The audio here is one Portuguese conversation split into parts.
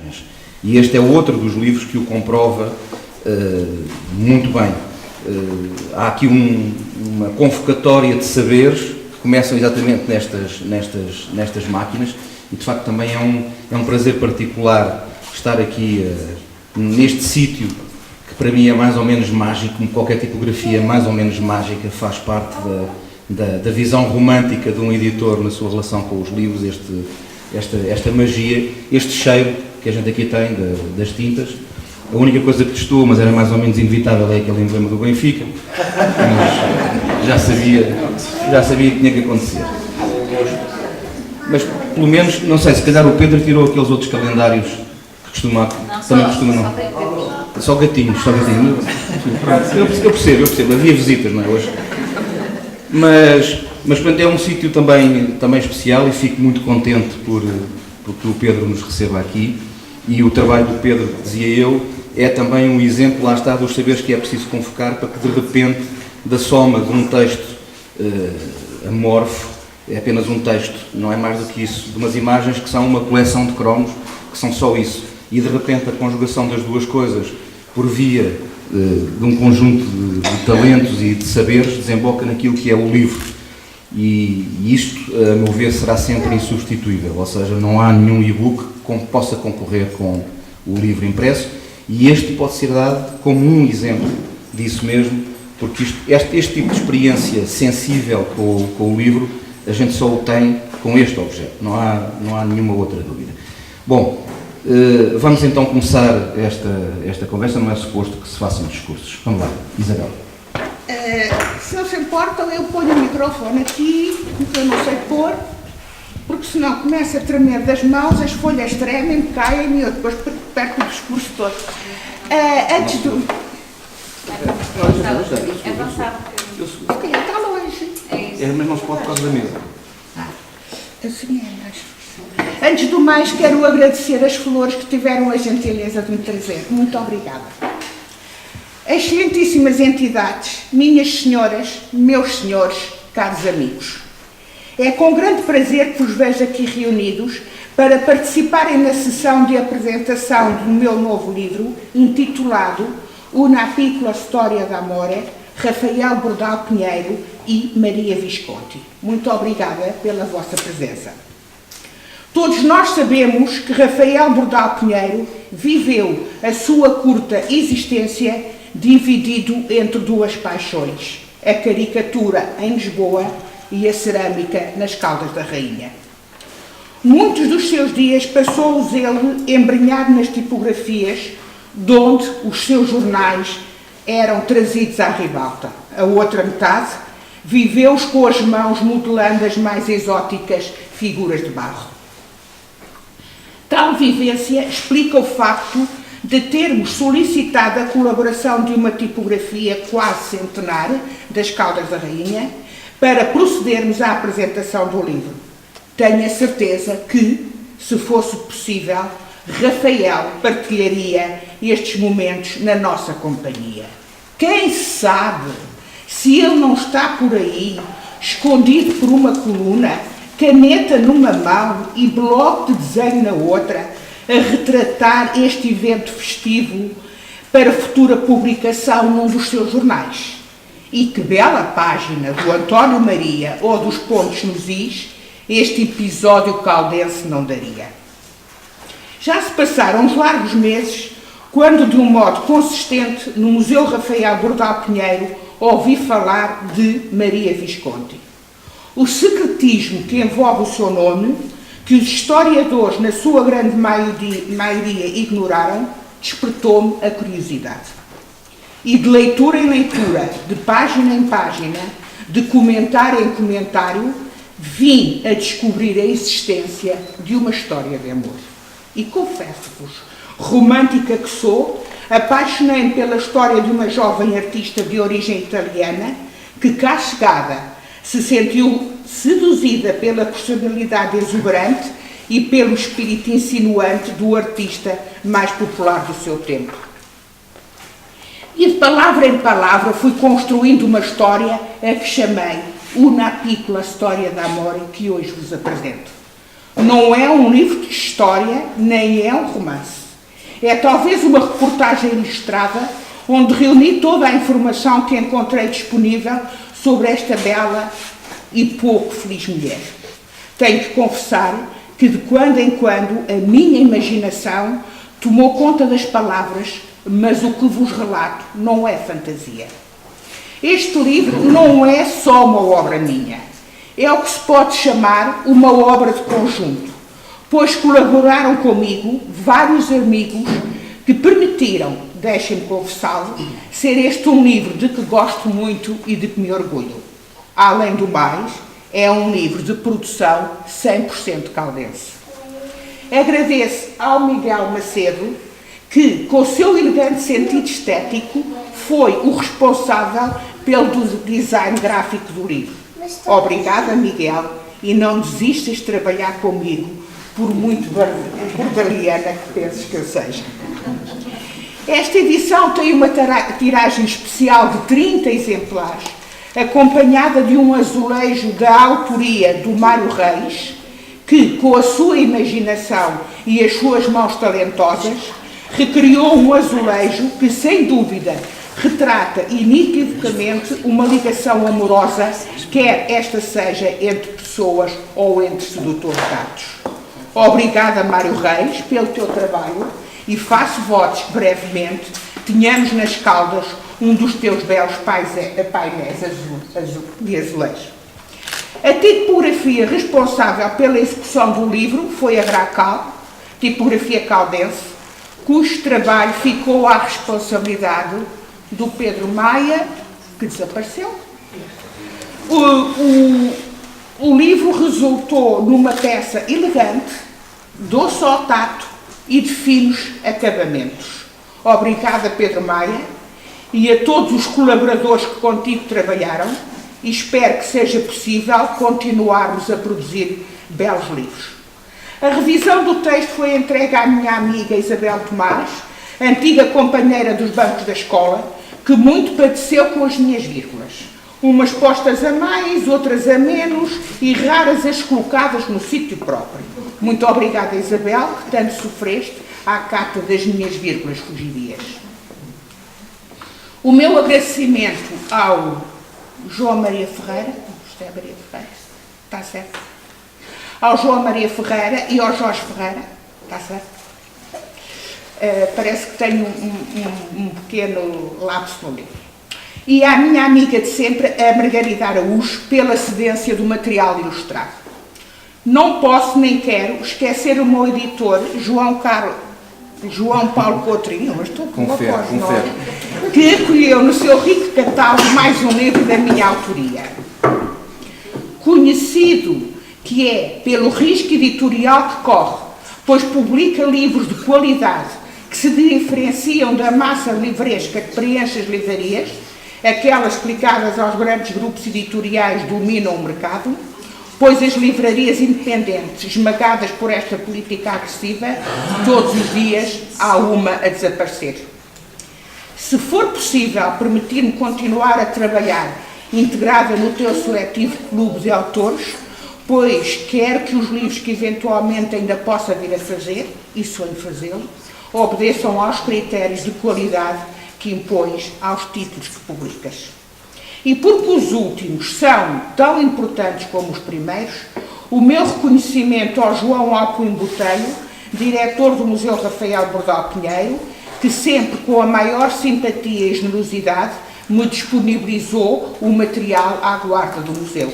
imagens. E este é outro dos livros que o comprova muito bem. Há aqui uma convocatória de saberes que começam exatamente nestas máquinas, e de facto também é um prazer particular estar aqui neste sítio, que para mim é mais ou menos mágico, como qualquer tipografia mais ou menos mágica, faz parte da visão romântica de um editor na sua relação com os livros, esta magia, este cheiro que a gente aqui tem das tintas. A única coisa que testou, mas era mais ou menos inevitável, é aquele emblema do Benfica, mas já sabia que tinha que acontecer. Mas pelo menos, não sei, se calhar o Pedro tirou aqueles outros calendários que também costuma não. Só gatinhos. Eu percebo, havia visitas, não é, hoje. Mas portanto, é um sítio também especial, e fico muito contente porque o Pedro nos receba aqui, e o trabalho do Pedro, dizia eu, é também um exemplo, lá está, dos saberes que é preciso convocar para que de repente, da soma de um texto amorfo, é apenas um texto, não é mais do que isso, de umas imagens que são uma coleção de cromos, que são só isso, e de repente a conjugação das duas coisas, por via de um conjunto de talentos e de saberes, desemboca naquilo que é o livro. E isto, a meu ver, será sempre insubstituível, ou seja, não há nenhum e-book que possa concorrer com o livro impresso, e este pode ser dado como um exemplo disso mesmo, porque este tipo de experiência sensível com o livro, a gente só o tem com este objeto, não há nenhuma outra dúvida. Bom, vamos então começar esta conversa, não é suposto que se façam discursos. Vamos lá, Isabel. Se não se importam, eu ponho o microfone aqui, que eu não sei pôr, porque senão começa a tremer das mãos, as folhas tremem, caem e eu depois perco o discurso todo. Antes do... Avançar. Ok, está longe. Mas não se pode por causa da mesa. Assim é, mas... Antes do mais, quero agradecer as flores que tiveram a gentileza de me trazer. Muito obrigada. Excelentíssimas entidades, minhas senhoras, meus senhores, caros amigos. É com grande prazer que vos vejo aqui reunidos para participarem na sessão de apresentação do meu novo livro, intitulado Una piccola storia d'amore, Rafael Bordal Pinheiro e Maria Visconti. Muito obrigada pela vossa presença. Todos nós sabemos que Rafael Bordal Pinheiro viveu a sua curta existência dividido entre duas paixões, a caricatura em Lisboa e a cerâmica nas Caldas da Rainha. Muitos dos seus dias passou-os ele embrenhado nas tipografias, de onde os seus jornais eram trazidos à ribalta. A outra metade viveu-os com as mãos modelando as mais exóticas figuras de barro. Tal vivência explica o facto de termos solicitado a colaboração de uma tipografia quase centenar das Caldas da Rainha para procedermos à apresentação do livro. Tenho a certeza que, se fosse possível, Rafael partilharia estes momentos na nossa companhia. Quem sabe se ele não está por aí, escondido por uma coluna, caneta numa mão e bloco de desenho na outra, a retratar este evento festivo para futura publicação num dos seus jornais. E que bela página do António Maria ou dos Pontos nos Is este episódio caldense não daria. Já se passaram uns largos meses quando, de um modo consistente, no Museu Rafael Bordal Pinheiro, ouvi falar de Maria Visconti. O secretismo que envolve o seu nome, que os historiadores, na sua grande maioria, ignoraram, despertou-me a curiosidade. E de leitura em leitura, de página em página, de comentário em comentário, vim a descobrir a existência de uma história de amor. E confesso-vos, romântica que sou, apaixonei-me pela história de uma jovem artista de origem italiana que, cá chegada, se sentiu seduzida pela personalidade exuberante e pelo espírito insinuante do artista mais popular do seu tempo. E de palavra em palavra fui construindo uma história a que chamei Una piccola storia d'amore, que hoje vos apresento. Não é um livro de história, nem é um romance. É talvez uma reportagem ilustrada, onde reuni toda a informação que encontrei disponível sobre esta bela e pouco feliz mulher. Tenho que confessar que de quando em quando a minha imaginação tomou conta das palavras, mas o que vos relato não é fantasia. Este livro não é só uma obra minha, é o que se pode chamar uma obra de conjunto, pois colaboraram comigo vários amigos que permitiram, deixem-me confessá-lo, ser este um livro de que gosto muito e de que me orgulho. Além do mais, é um livro de produção 100% caldense. Agradeço ao Miguel Macedo, que, com o seu elegante sentido estético, foi o responsável pelo design gráfico do livro. Obrigada, Miguel, e não desistas de trabalhar comigo, por muito bordaliana que penses que eu seja. Esta edição tem uma tiragem especial de 30 exemplares, acompanhada de um azulejo da autoria do Mário Reis, que, com a sua imaginação e as suas mãos talentosas, recriou um azulejo que, sem dúvida, retrata inequivocamente uma ligação amorosa, quer esta seja entre pessoas ou entre sedutores dados. Obrigada, Mário Reis, pelo teu trabalho e faço votos que brevemente tenhamos nas Caldas um dos teus belos painéis de azulejo. A tipografia responsável pela execução do livro foi a Gracal, tipografia caldense, cujo trabalho ficou à responsabilidade do Pedro Maia, que desapareceu. O livro resultou numa peça elegante, doce ao tato e de finos acabamentos. Obrigada, Pedro Maia, e a todos os colaboradores que contigo trabalharam, e espero que seja possível continuarmos a produzir belos livros. A revisão do texto foi entregue à minha amiga Isabel Tomás, antiga companheira dos bancos da escola, que muito padeceu com as minhas vírgulas. Umas postas a mais, outras a menos e raras as colocadas no sítio próprio. Muito obrigada, Isabel, que tanto sofreste à cata das minhas vírgulas fugidias. O meu agradecimento ao João Maria Ferreira, José Maria Ferreira, está certo? Ao João Maria Ferreira e ao Jorge Ferreira, está certo? Parece que tenho um pequeno lapso no livro. E à minha amiga de sempre, a Margarida Araújo, pela cedência do material ilustrado. Não posso nem quero esquecer o meu editor, João Paulo Coutrinho, mas estou com uma voz nova, que acolheu no seu rico catálogo mais um livro da minha autoria. Conhecido que é pelo risco editorial que corre, pois publica livros de qualidade que se diferenciam da massa livresca que preenche as livrarias, aquelas que ligadas aos grandes grupos editoriais dominam o mercado, pois as livrarias independentes, esmagadas por esta política agressiva, todos os dias há uma a desaparecer. Se for possível permitir-me continuar a trabalhar integrada no teu seletivo clube de autores, pois quero que os livros que eventualmente ainda possa vir a fazer, e sonho fazê-lo, obedeçam aos critérios de qualidade que impões aos títulos que publicas. E porque os últimos são tão importantes como os primeiros, o meu reconhecimento ao João Alpuim Botelho, diretor do Museu Rafael Bordal Pinheiro, que sempre com a maior simpatia e generosidade me disponibilizou o material à guarda do museu.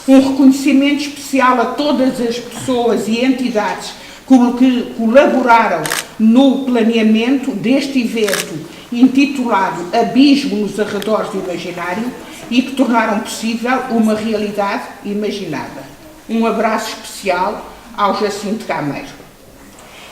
Um reconhecimento especial a todas as pessoas e entidades que colaboraram no planeamento deste evento intitulado Abismo nos Arredores do Imaginário e que tornaram possível uma realidade imaginada. Um abraço especial ao Jacinto Cameiro.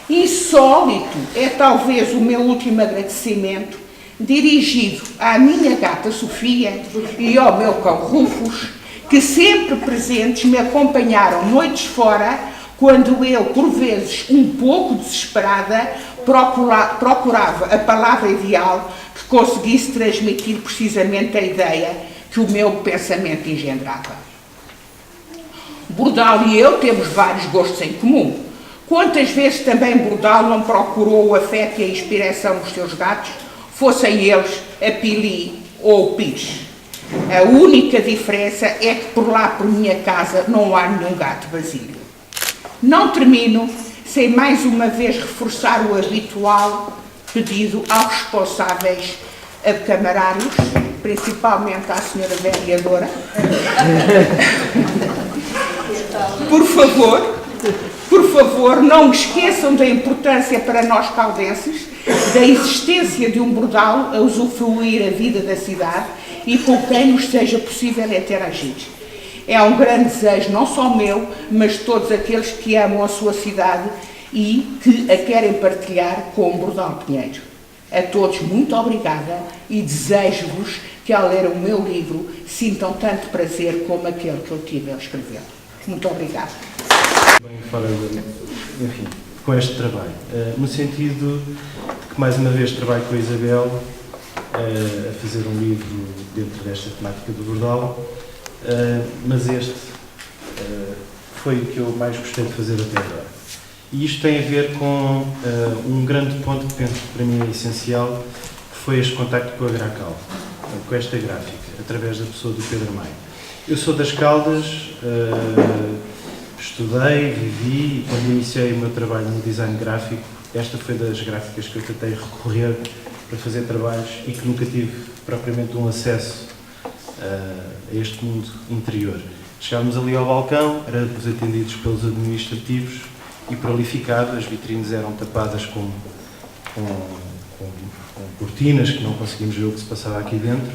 Insólito é talvez o meu último agradecimento, dirigido à minha gata Sofia e ao meu cão Rufus, que sempre presentes me acompanharam noites fora, quando eu, por vezes, um pouco desesperada, procurava a palavra ideal que conseguisse transmitir precisamente a ideia que o meu pensamento engendrava. Bordal e eu temos vários gostos em comum. Quantas vezes também Bordal não procurou o afeto e a inspiração dos seus gatos, fossem eles a Pili ou o Pires? A única diferença é que por lá, por minha casa, não há nenhum gato vazio. Não termino sem mais uma vez reforçar o habitual pedido aos responsáveis camarários, principalmente à senhora vereadora. Por favor, não esqueçam da importância para nós caldenses da existência de um bordal a usufruir a vida da cidade e com quem nos seja possível interagir. É um grande desejo, não só meu, mas de todos aqueles que amam a sua cidade e que a querem partilhar com o Bordal Pinheiro. A todos muito obrigada e desejo-vos que ao ler o meu livro sintam tanto prazer como aquele que eu tive ao escrevê-lo. Muito obrigada. Bem, fora enfim, com este trabalho, no sentido de que mais uma vez trabalho com a Isabel a fazer um livro dentro desta temática do Bordal, mas este foi o que eu mais gostei de fazer até agora. E isto tem a ver com um grande ponto que penso que para mim é essencial, que foi este contacto com a Gracal, com esta gráfica, através da pessoa do Pedro Maio. Eu sou das Caldas, estudei, vivi e quando iniciei o meu trabalho no design gráfico, esta foi das gráficas que eu tentei recorrer para fazer trabalhos e que nunca tive propriamente um acesso a este mundo interior. Chegávamos ali ao balcão, éramos atendidos pelos administrativos e por ali ficava, as vitrines eram tapadas com cortinas que não conseguimos ver o que se passava aqui dentro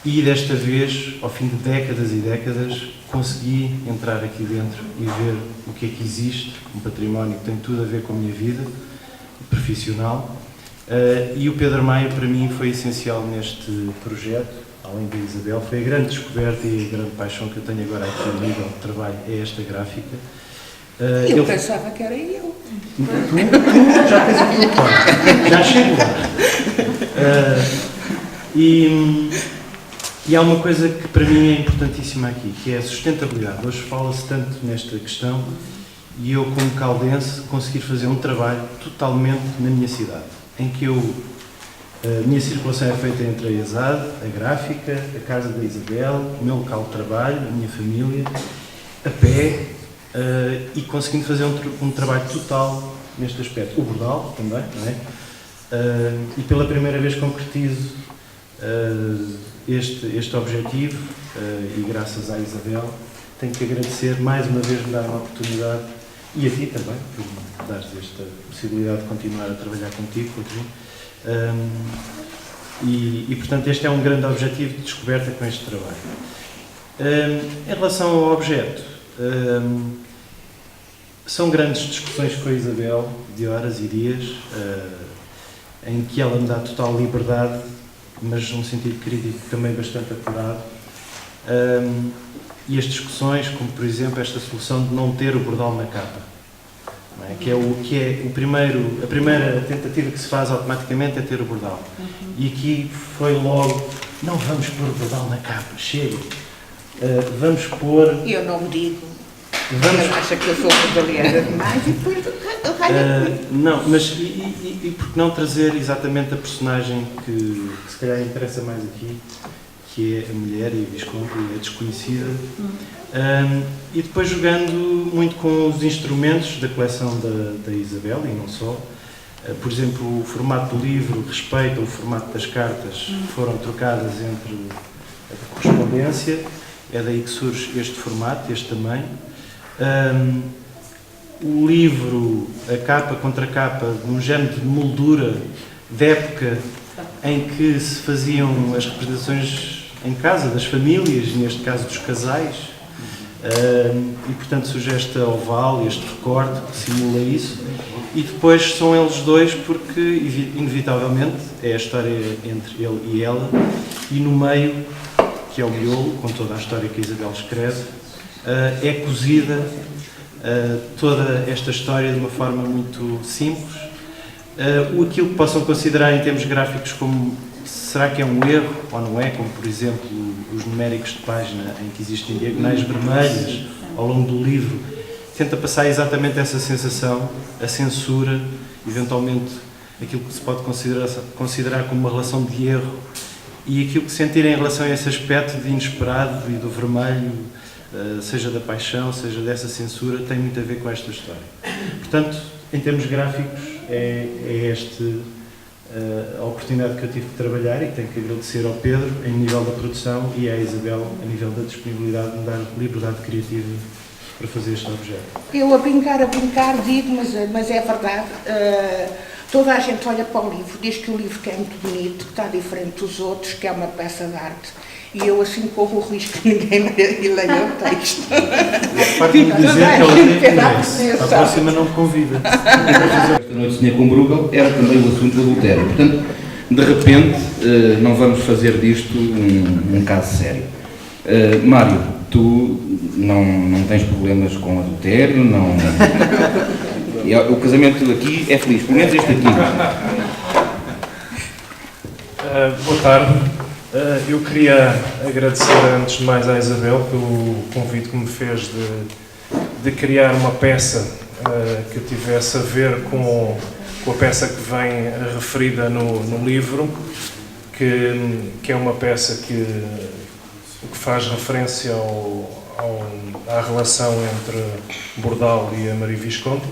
e desta vez, ao fim de décadas e décadas, consegui entrar aqui dentro e ver o que é que existe, um património que tem tudo a ver com a minha vida profissional. E o Pedro Maio, para mim, foi essencial neste projeto, além da Isabel. Foi a grande descoberta e a grande paixão que eu tenho agora aqui no nível de trabalho, é esta gráfica. Eu pensava que era eu. Tu já tens aquilo claro. Já chego lá. E há uma coisa que para mim é importantíssima aqui, que é a sustentabilidade. Hoje fala-se tanto nesta questão e eu, como caldense, conseguir fazer um trabalho totalmente na minha cidade, em que a minha circulação é feita entre a ESAD, a gráfica, a casa da Isabel, o meu local de trabalho, a minha família, a pé, e conseguindo fazer um trabalho total neste aspecto. O Bordal também, não é? E pela primeira vez concretizo este objetivo e graças à Isabel tenho que agradecer mais uma vez me dar uma oportunidade e a ti também por me dares esta possibilidade de continuar a trabalhar contigo, e portanto este é um grande objetivo de descoberta com este trabalho. Em relação ao objeto, são grandes discussões com a Isabel de horas e dias em que ela me dá total liberdade, mas num sentido crítico também bastante apurado. E as discussões, como por exemplo esta solução de não ter o bordal na capa, não é? A primeira tentativa que se faz automaticamente é ter o bordal. E aqui foi logo, não vamos pôr o bordal na capa, chega, vamos pôr... Eu não digo, ele acha que eu sou bordaleira demais e depois não, mas e por que não trazer exatamente a personagem que se calhar interessa mais aqui, que é a mulher e a Visconde, a desconhecida, e depois jogando muito com os instrumentos da coleção da Isabel, e não só. Por exemplo, o formato do livro respeita o formato das cartas que foram trocadas entre a correspondência, é daí que surge este formato, este tamanho. O livro, a capa contra a capa, num género de moldura de época em que se faziam as representações em casa, das famílias, neste caso dos casais, e portanto surge esta oval, este recorte que simula isso, e depois são eles dois porque, inevitavelmente, é a história entre ele e ela, e no meio, que é o miolo, com toda a história que a Isabel escreve, é cozida toda esta história de uma forma muito simples. Aquilo que possam considerar em termos gráficos como será que é um erro ou não é, como por exemplo os numéricos de página em que existem diagonais vermelhas ao longo do livro, tenta passar exatamente essa sensação, a censura, eventualmente aquilo que se pode considerar como uma relação de erro e aquilo que sentirem em relação a esse aspecto de inesperado e do vermelho, seja da paixão, seja dessa censura, tem muito a ver com esta história. Portanto, em termos gráficos, é esta a oportunidade que eu tive de trabalhar e que tenho que agradecer ao Pedro, em nível da produção, e à Isabel, a nível da disponibilidade de me dar liberdade criativa para fazer este objeto. Eu a brincar digo, mas é verdade. Toda a gente olha para o livro, diz que o livro que é muito bonito, que está diferente dos outros, que é uma peça de arte. E eu assim corro o risco que ninguém leia o texto. Parte-me dizer que ela tem interesse. A próxima não me convida. Esta noite sonhei com Bruegel era também o assunto do adultério. Portanto, de repente, não vamos fazer disto um caso sério. Mário, tu não tens problemas com adultério, não... O casamento aqui é feliz, pelo menos este aqui. Boa tarde. Eu queria agradecer antes de mais à Isabel pelo convite que me fez de criar uma peça que tivesse a ver com a peça que vem referida no livro, que é uma peça que faz referência à relação entre Bordal e a Maria Visconti.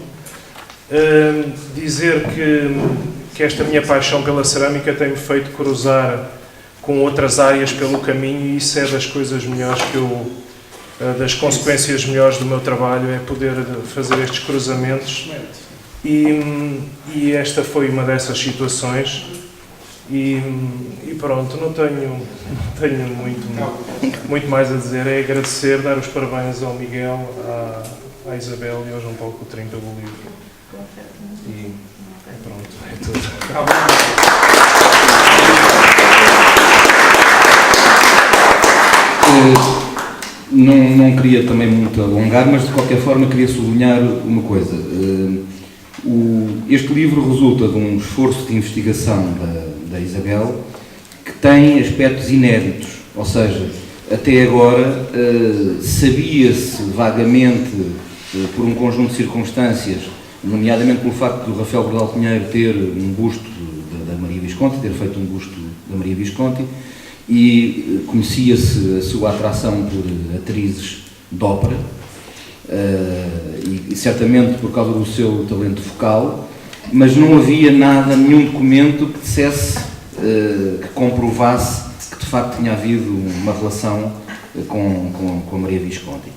Dizer que esta minha paixão pela cerâmica tem-me feito cruzar com outras áreas pelo caminho, e isso é das coisas melhores das consequências melhores do meu trabalho, é poder fazer estes cruzamentos, e esta foi uma dessas situações, e pronto, não tenho muito mais a dizer, é agradecer, dar os parabéns ao Miguel, à Isabel e ao João Paulo Coutrinho pelo livro. E pronto, é tudo. Não queria também muito alongar, mas de qualquer forma queria sublinhar uma coisa. Este livro resulta de um esforço de investigação da Isabel que tem aspectos inéditos, ou seja, até agora sabia-se vagamente, por um conjunto de circunstâncias, nomeadamente pelo facto do Rafael Bordal Pinheiro ter um busto da Maria Visconti, ter feito um busto da Maria Visconti, e conhecia-se a sua atração por atrizes de ópera, e certamente por causa do seu talento vocal, mas não havia nenhum documento que dissesse, que comprovasse que de facto tinha havido uma relação com a Maria Visconti.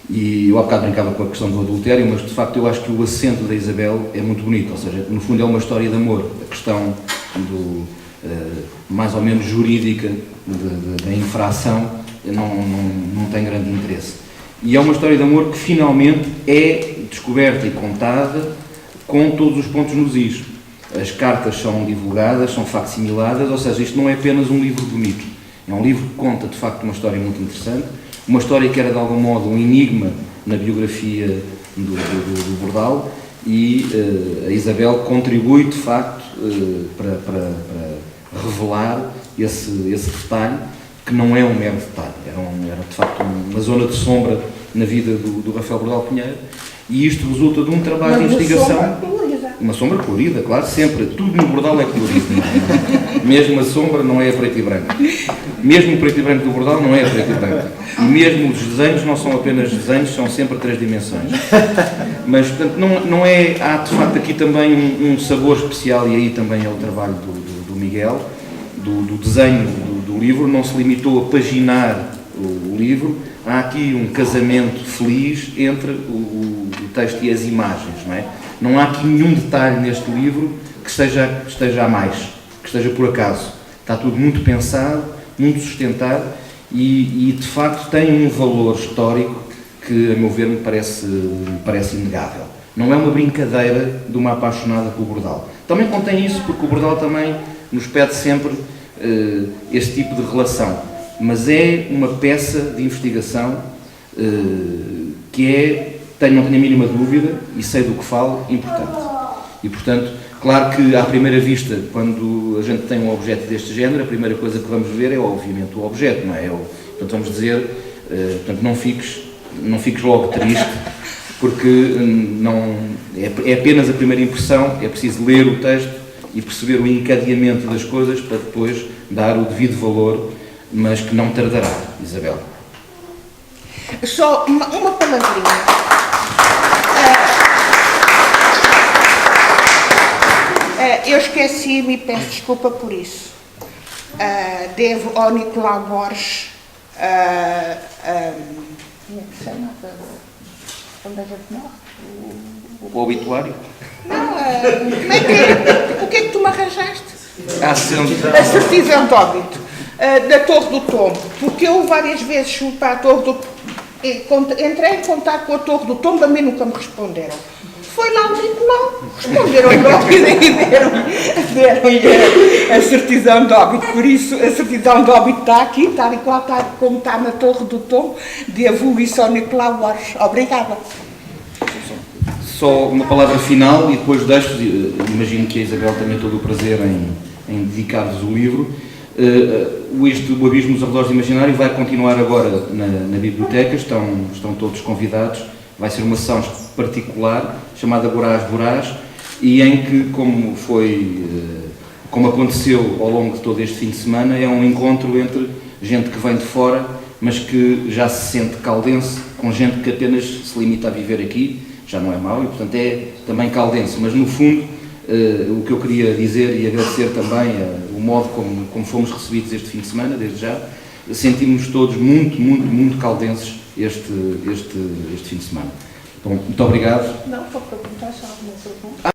E eu há bocado brincava com a questão do adultério, mas de facto eu acho que o acento da Isabel é muito bonito, ou seja, no fundo é uma história de amor, a questão mais ou menos jurídica da infração não tem grande interesse. E é uma história de amor que finalmente é descoberta e contada com todos os pontos nos is. As cartas são divulgadas, são facsimiladas, ou seja, isto não é apenas um livro bonito, é um livro que conta de facto uma história muito interessante, uma história que era de algum modo um enigma na biografia do Bordal, e a Isabel contribui de facto para revelar esse detalhe, que não é um mero detalhe, era de facto uma zona de sombra na vida do Rafael Bordal Pinheiro, e isto resulta de um trabalho de investigação. Uma sombra colorida, claro, sempre. Tudo no Bordal é colorido. Mesmo a sombra não é a preto e branco. Mesmo o preto e branco do Bordal não é a preto e branco. E mesmo os desenhos não são apenas desenhos, são sempre 3 dimensões. Mas, portanto, não é... Há, de facto, aqui também um sabor especial, e aí também é o trabalho do Miguel, do desenho do livro. Não se limitou a paginar o livro. Há aqui um casamento feliz entre o texto e as imagens, não é? Não há aqui nenhum detalhe neste livro que esteja a mais, que esteja por acaso. Está tudo muito pensado, muito sustentado e de facto tem um valor histórico que, a meu ver, me parece inegável. Não é uma brincadeira de uma apaixonada pelo Bordal. Também contém isso porque o Bordal também nos pede sempre este tipo de relação. Mas é uma peça de investigação que não tenho a mínima dúvida, e sei do que falo, importante. E, portanto, claro que à primeira vista, quando a gente tem um objeto deste género, a primeira coisa que vamos ver é, obviamente, o objeto, não é? Portanto, vamos dizer, portanto, não fiques não fiques logo triste, porque não, é apenas a primeira impressão, é preciso ler o texto e perceber o encadeamento das coisas para depois dar o devido valor, mas que não tardará, Isabel. Só uma palavrinha. Eu esqueci-me e peço desculpa por isso. Devo ao Nicolau Borges, como é que se chama? Onde a gente morre? O obituário? Não, como é que é? O que é que tu me arranjaste? A certidão de óbito da Torre do Tombo, porque eu várias vezes fui para a Torre do Tombo, entrei em contato com a Torre do Tombo, a mim nunca me responderam. Foi lá o Nicolau, responderam logo e deram-lhe a certidão de óbito. Por isso, a certidão de óbito está aqui, tal e qual está, como está na Torre do Tombo. Devo isso ao Nicolau Borges. Obrigada. Só uma palavra final e depois deixo, imagino que a Isabel tenha todo o prazer em dedicar-vos o livro. O Abismo dos Arredores do Imaginário vai continuar agora na biblioteca, estão todos convidados. Vai ser uma sessão particular, chamada Borás Borás, e em que, como aconteceu ao longo de todo este fim de semana, é um encontro entre gente que vem de fora, mas que já se sente caldense, com gente que apenas se limita a viver aqui, já não é mau, e portanto é também caldense. Mas no fundo, o que eu queria dizer e agradecer também o modo como fomos recebidos este fim de semana, desde já, sentimos todos muito caldenses este fim de semana. Bom, muito obrigado. Não, vou perguntar só alguma pergunta.